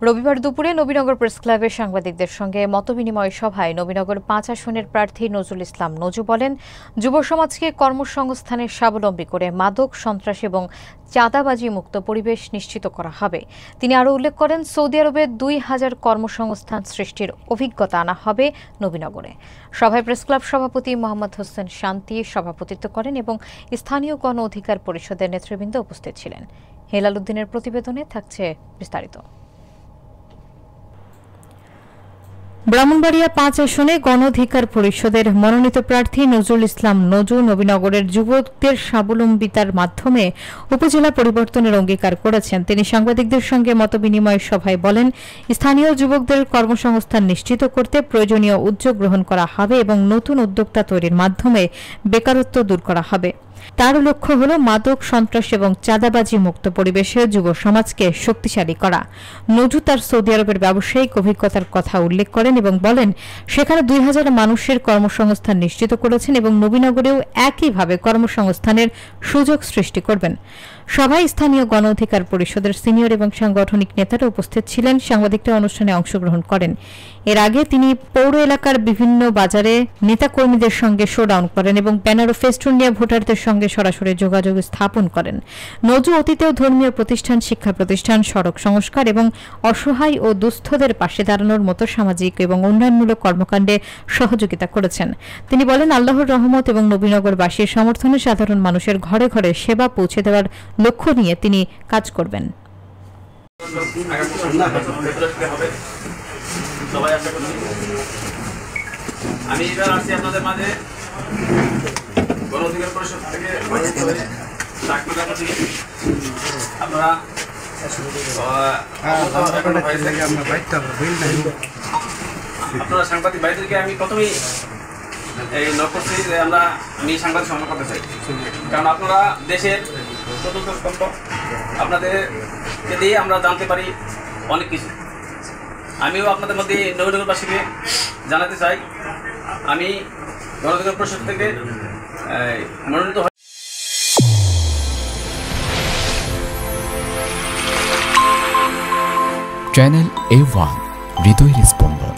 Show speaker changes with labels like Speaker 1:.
Speaker 1: রবিবার দুপুরে নবীনগর প্রেস ক্লাবের সাংবাদিকদের সঙ্গে মতবিনিময় সভায় নবীনগর ৫ আসনের প্রার্থী নজরুল ইসলাম নজু বলেন, যুব সমাজকে কর্মসংস্থানে স্বাবলম্বী করে মাদক, সন্ত্রাস এবং চাঁদাবাজি মুক্ত পরিবেশ নিশ্চিত করা হবে। তিনি আরও উল্লেখ করেন, সৌদি আরবে ২,০০০ কর্মসংস্থান সৃষ্টির অভিজ্ঞতা আনা হবে নবীনগরে। সভায় প্রেস ক্লাব সভাপতি মোহাম্মদ হোসেন শান্তি সভাপতিত্ব করেন এবং স্থানীয় গণ অধিকার পরিষদের নেতৃবৃন্দ উপস্থিত ছিলেন। হেলাল উদ্দিনের প্রতিবেদনে থাকছে বিস্তারিত। ব্রাহ্মণবাড়িয়া ৫ আসনে গণ অধিকার পরিষদের মনোনীত প্রার্থী নজরুল ইসলাম নজু নবীনগরের যুবকদের স্বাবলম্বিতার মাধ্যমে উপজেলা পরিবর্তনের অঙ্গীকার করেছেন। তিনি সাংবাদিকদের সঙ্গে মতবিনিময় সভায় বলেন, স্থানীয় যুবকদের কর্মসংস্থান নিশ্চিত করতে প্রয়োজনীয় উদ্যোগ গ্রহণ করা হবে এবং নতুন উদ্যোক্তা তৈরির মাধ্যমে বেকারত্ব দূর করা হবে। তার লক্ষ্য হল মাদক, সন্ত্রাস এবং চাঁদাবাজি মুক্ত পরিবেশে যুব সমাজকে শক্তিশালী করা। নজু তার সৌদি আরবের ব্যবসায়িক অভিজ্ঞতার কথা উল্লেখ করেন এবং বলেন, সেখানে ২,০০০ মানুষের কর্মসংস্থান নিশ্চিত করেছেন এবং নবীনগরেও একইভাবে কর্মসংস্থানের সুযোগ সৃষ্টি করবেন। সভায় স্থানীয় গণ অধিকার পরিষদের সিনিয়র এবং সাংগঠনিক নেতারা উপস্থিত ছিলেন। সাংবাদিকরা অনুষ্ঠানে অংশগ্রহণ করেন। এর আগে তিনি পৌর এলাকার বিভিন্ন বাজারে নেতাকর্মীদের সঙ্গে শোডাউন করেন এবং ব্যানার ও ফেস্টুন নিয়ে ভোটারদের সঙ্গে সরাসরি যোগাযোগ স্থাপন করেন। নজু অতীতেও ধর্মীয় প্রতিষ্ঠান, শিক্ষা প্রতিষ্ঠান, সড়ক সংস্কার এবং অসহায় ও দুস্থদের পাশে দাঁড়ানোর মতো সামাজিক এবং উন্নয়নমূলক কর্মকাণ্ডে সহযোগিতা করেছেন। তিনি বলেন, আল্লাহর রহমত এবং নবীনগরবাসীর সমর্থনে সাধারণ মানুষের ঘরে ঘরে সেবা পৌঁছে দেওয়ার লক্ষ্য নিয়ে তিনি কাজ করবেন।
Speaker 2: আমি এবার আসছি আপনাদের মাঝে গণ অধিকার পরিষদ থেকে আপনারা সাংবাদিক ভাইদেরকে আমি প্রথমেই এই লক্ষ্য করছি যে আমি সাংবাদিক সম্মান করতে চাই, কারণ আপনারা দেশের চতুর্থ স্তম্ভ। আপনাদেরকে দিয়ে আমরা জানতে পারি অনেক কিছু। আমিও আপনাদের মধ্যে নবীনগরবাসীকে জানাতে চাই, আমি গণ অধিকার পরিষদ থেকে মনোনীত হই।
Speaker 3: চ্যানেল A1 হৃদয়ের স্পন্দন।